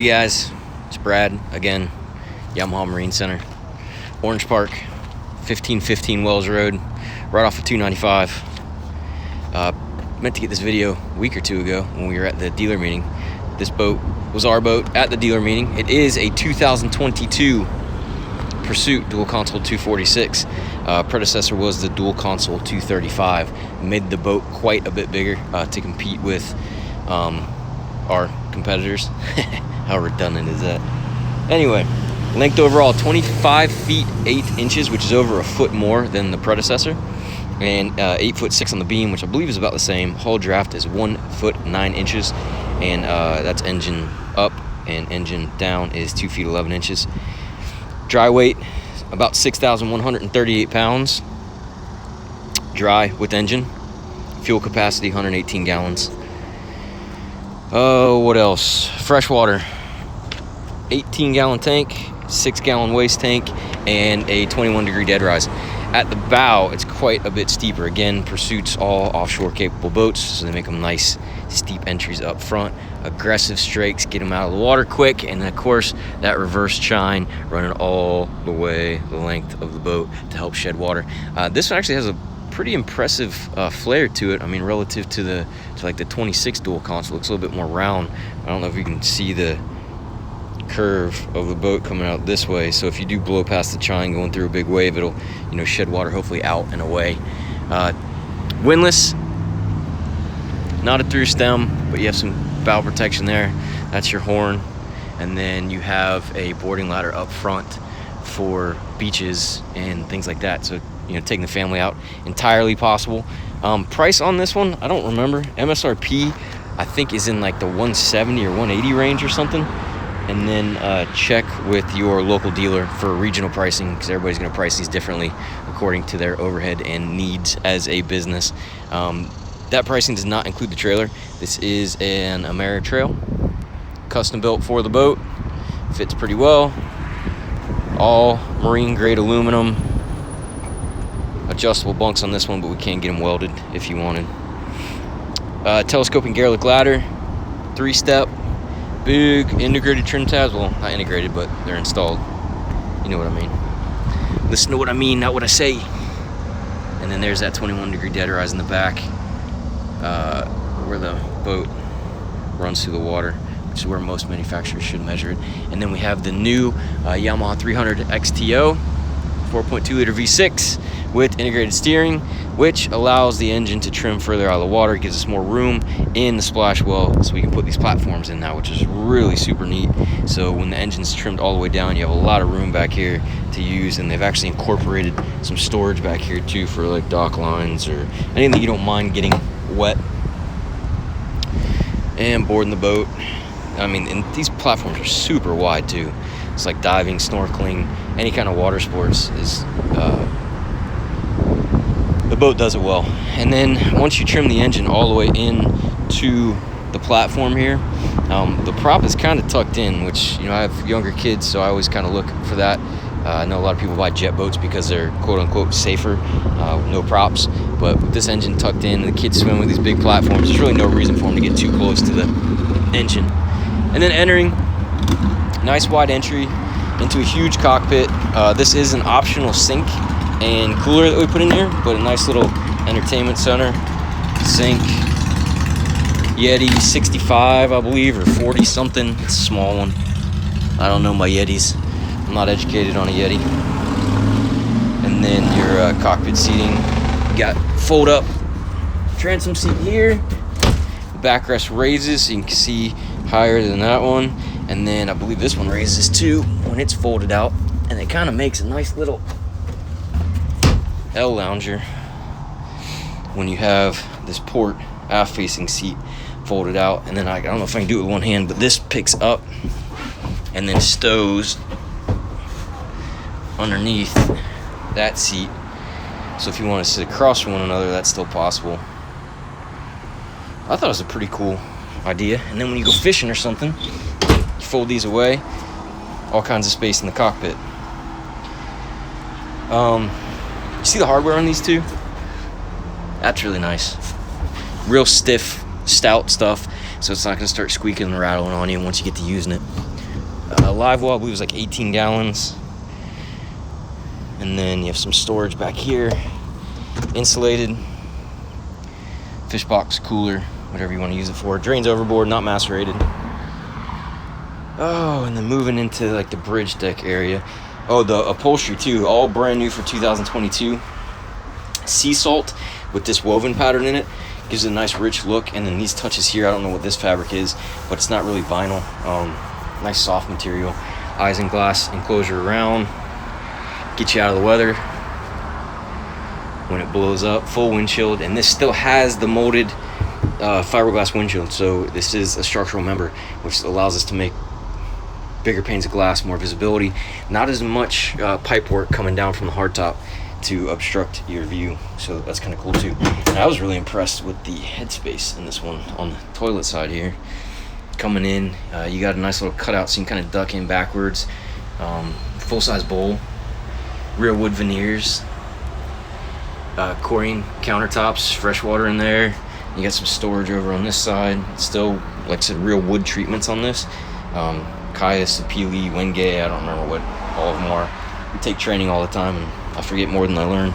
Hey guys, it's Brad again, Yamaha Marine Center, Orange Park, 1515 Wells Road, right off of 295. Meant to get this video a week or two ago when we were at the dealer meeting. This boat was our boat at the dealer meeting. It is a 2022 Pursuit dual console 246. Predecessor was the dual console 235. Made the boat quite a bit bigger to compete with our competitors. How redundant is that? Anyway, length overall 25 feet 8 inches, which is over a foot more than the predecessor, and 8'6" on the beam, which I believe is about the same. Hull draft is 1 foot 9 inches, and that's engine up, and engine down is 2 feet 11 inches. Dry weight about 6,138 pounds. Dry with engine. Fuel capacity 118 gallons. Oh, what else? Freshwater. 18-gallon tank, 6-gallon waste tank, and a 21-degree dead rise. At the bow, it's quite a bit steeper. Again, Pursuit's all offshore capable boats, so they make them nice, steep entries up front. Aggressive strakes, get them out of the water quick, and then, of course, that reverse chine running all the way the length of the boat to help shed water. This one actually has a pretty impressive flare to it. I mean, relative to like the 26 dual console, looks a little bit more round. I don't know if you can see the curve of the boat coming out this way, so if you do blow past the chine going through a big wave, it'll shed water hopefully out and away. Windlass, not a through stem, but you have some bow protection there. That's your horn, and then you have a boarding ladder up front for beaches and things like that, so taking the family out, entirely possible. Price on this one, I don't remember. MSRP I think is in like the 170 or 180 range or something. And then check with your local dealer for regional pricing, because everybody's going to price these differently according to their overhead and needs as a business. That pricing does not include the trailer. This is an Ameritrail, custom built for the boat. Fits pretty well. All marine grade aluminum. Adjustable bunks on this one, but we can get them welded if you wanted. Telescoping Garlic ladder, 3-step. Big integrated trim tabs. Well, not integrated, but they're installed. You know what I mean. Listen to what I mean, not what I say. And then there's that 21-degree dead rise in the back, where the boat runs through the water, which is where most manufacturers should measure it. And then we have the new Yamaha 300 XTO 4.2-liter V6 with integrated steering, which allows the engine to trim further out of the water. It gives us more room in the splash well, so we can put these platforms in now, which is really super neat. So when the engine's trimmed all the way down, you have a lot of room back here to use, and they've actually incorporated some storage back here too for like dock lines or anything you don't mind getting wet. And boarding the boat. I mean, and these platforms are super wide too. It's like diving, snorkeling, any kind of water sports is the boat does it well. And then once you trim the engine all the way in to the platform here, the prop is kind of tucked in, which I have younger kids, so I always kind of look for that. I know a lot of people buy jet boats because they're quote unquote safer, no props, but with this engine tucked in and the kids swim with these big platforms, there's really no reason for them to get too close to the engine. And then entering, nice wide entry into a huge cockpit. This is an optional sink and cooler that we put in here, but a nice little entertainment center. Sink, Yeti 65, I believe, or 40 something. It's a small one. I don't know my Yetis. I'm not educated on a Yeti. And then your cockpit seating. You got fold up transom seat here. The backrest raises so you can see higher than that one. And then I believe this one raises too when it's folded out, and it kind of makes a nice little L lounger when you have this port aft facing seat folded out. And then I don't know if I can do it with one hand, but this picks up and then stows underneath that seat. So if you want to sit across from one another, that's still possible. I thought it was a pretty cool idea. And then when you go fishing or something, you fold these away, all kinds of space in the cockpit. You see the hardware on these two? That's really nice. Real stiff, stout stuff, so it's not going to start squeaking and rattling on you once you get to using it. live well, I believe it was like 18 gallons. And then you have some storage back here, insulated, fish box, cooler, whatever you want to use it for. Drains overboard, not macerated. Oh, and then moving into like the bridge deck area. Oh, the upholstery too, all brand new for 2022. Sea salt with this woven pattern in it. Gives it a nice rich look. And then these touches here, I don't know what this fabric is, but it's not really vinyl. Nice soft material. Isinglass enclosure around. Get you out of the weather when it blows up. Full windshield. And this still has the molded fiberglass windshield. So this is a structural member, which allows us to make bigger panes of glass, more visibility. Not as much pipe work coming down from the hardtop to obstruct your view, so that's kind of cool too. And I was really impressed with the headspace in this one on the toilet side here. Coming in, you got a nice little cutout so you can kind of duck in backwards. Full-size bowl, real wood veneers, chlorine countertops, fresh water in there. You got some storage over on this side. Still, like I said, real wood treatments on this. Caius, Apili, Wingay, I don't remember what all of them are. We take training all the time and I forget more than I learn.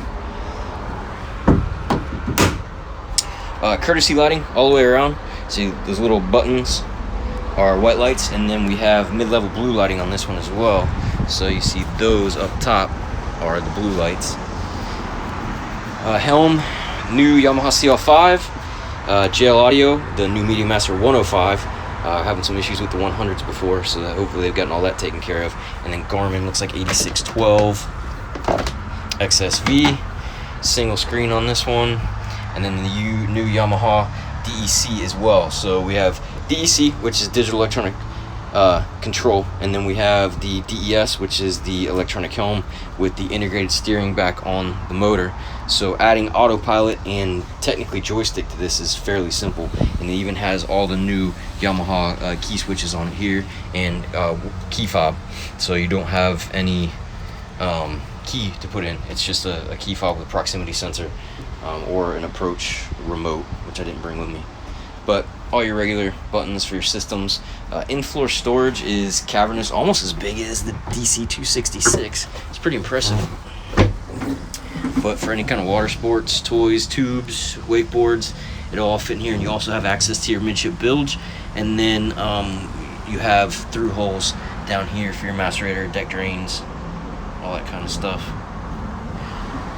Courtesy lighting all the way around. See, those little buttons are white lights, and then we have mid-level blue lighting on this one as well. So you see those up top are the blue lights. Helm, new Yamaha CL5. JL Audio, the new Media Master 105. Having some issues with the 100s before, so that hopefully they've gotten all that taken care of. And then Garmin looks like 8612 XSV, single screen on this one, and then the new Yamaha DEC as well. So we have DEC, which is digital electronic control, and then we have the DES, which is the electronic helm with the integrated steering back on the motor. So adding autopilot and technically joystick to this is fairly simple, and it even has all the new Yamaha key switches on it here, and key fob, so you don't have any key to put in. It's just a key fob with a proximity sensor or an approach remote, which I didn't bring with me. But all your regular buttons for your systems. In-floor storage is cavernous, almost as big as the DC266. It's pretty impressive. But for any kind of water sports, toys, tubes, wakeboards, it'll all fit in here. And you also have access to your midship bilge, and then you have through holes down here for your macerator, deck drains, all that kind of stuff.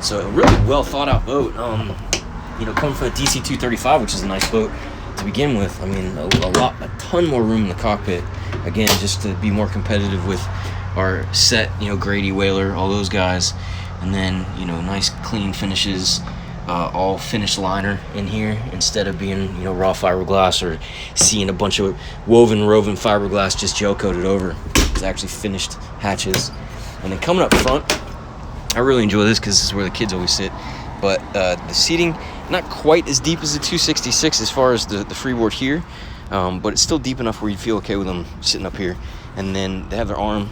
So a really well thought out boat. Coming from a DC235, which is a nice boat to begin with. I mean, a ton more room in the cockpit. Again, just to be more competitive with our set, Grady, Whaler, all those guys. And then, nice clean finishes, all finished liner in here instead of being, raw fiberglass or seeing a bunch of woven fiberglass just gel coated over. It's actually finished hatches. And then coming up front, I really enjoy this because this is where the kids always sit. But the seating, not quite as deep as the 266 as far as the freeboard here, but it's still deep enough where you feel okay with them sitting up here. And then they have their own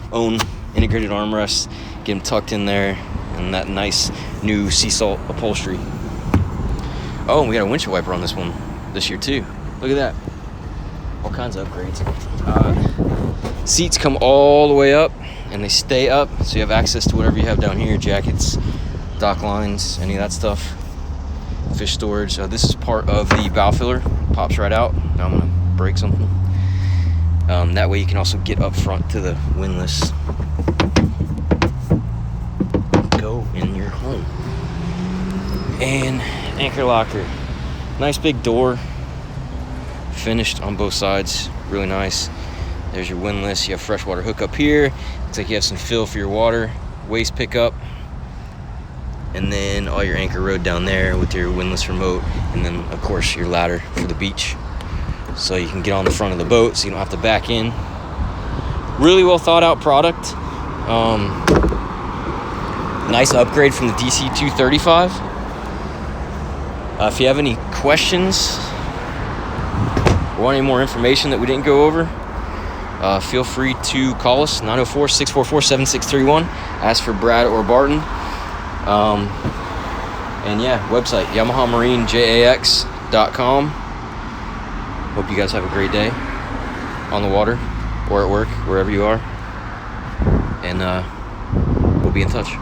integrated armrests, get them tucked in there, and that nice new sea salt upholstery. Oh, and we got a windshield wiper on this one this year too. Look at that. All kinds of upgrades. Seats come all the way up, and they stay up, so you have access to whatever you have down here, jackets, dock lines, any of that stuff. Fish storage. This is part of the bow filler. Pops right out. Now I'm gonna break something. That way you can also get up front to the windlass. Go in your home. And anchor locker. Nice big door. Finished on both sides. Really nice. There's your windlass. You have freshwater hookup here. Looks like you have some fill for your water. Waste pickup. And then all your anchor rod down there with your windlass remote, and then of course your ladder for the beach, so you can get on the front of the boat so you don't have to back in. Really well thought out product. Nice upgrade from the DC235. If you have any questions or want any more information that we didn't go over, feel free to call us, 904-644-7631. Ask for Brad or Barton. And yeah, website YamahaMarineJAX.com. Hope you guys have a great day on the water or at work, wherever you are. and we'll be in touch.